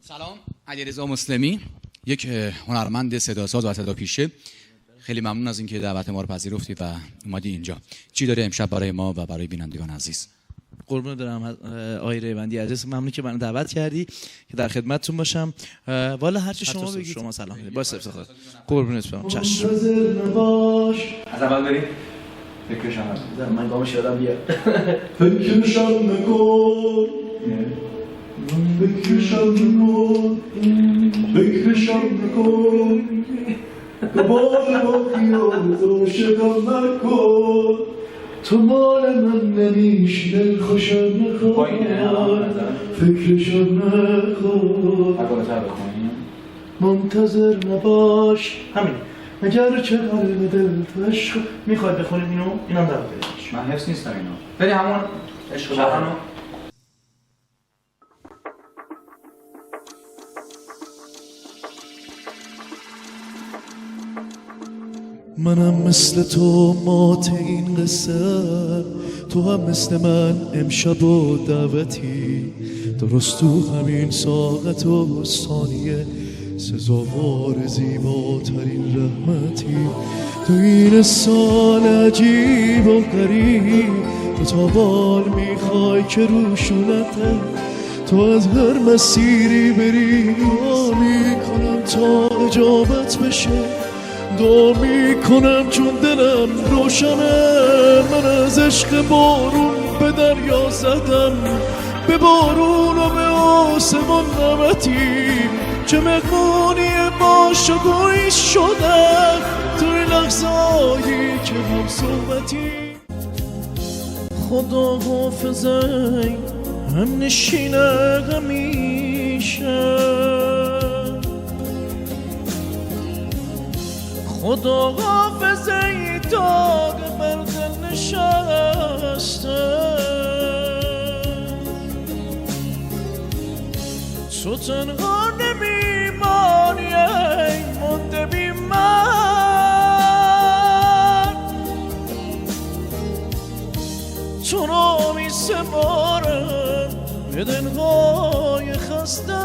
سلام، علیرضا مسلمی، یک هنرمند صداساز و صداپیشه. خیلی ممنون از اینکه دعوت ما رو پذیرفتی و اومدی اینجا. چی داری امشب برای ما و برای بینندگان عزیز؟ قربون دارم آقای ریوندی عزیز، ممنون که منو دعوت کردی که در خدمتتون باشم. والا هر چی شما بگید. شما سلام بدید. باشه افتخار. قربونت برم. چشم. از اول بریم. فکرشم هست. من گامش یادم بیاد. فکرشم نکن. فکرشم نکن. فکرشم نکن. دوباره با خیال تو شکم نکن. تو مال من نمیشی دل خوشم نخواد. فکرشم نکن. منتظر نباش. همین. مگر چه قلب دل تو عشق میخوای بخونیم اینو؟ اینم در بریش. من حفظ نیستم اینو. بری همون عشق بارانو. منم مثل تو مات این قصه، تو هم مثل من امشب و دعوتی، درست تو همین ساعت و ثانیه سزاوار زیباترین رحمتی. تو این سال عجیب و غریب تو تا بال میخوای که روشونته، تو از هر مسیری بری دعا میکنم تا اجابت بشه، دعا میکنم چون دلم روشنه. من از عشق بارون به دریا زدم، به بارون و به آسمان نمتی، چه مهمانی باش و گویی شدم توی لحظایی که هم صحبتی. خدا حافظه هم نشینه همیشه، خدا حافظه ای داغ بر دل نشسته. تو تنها نمیمانی ای مونده بی من، تو را می سپارم به دلهای خسته.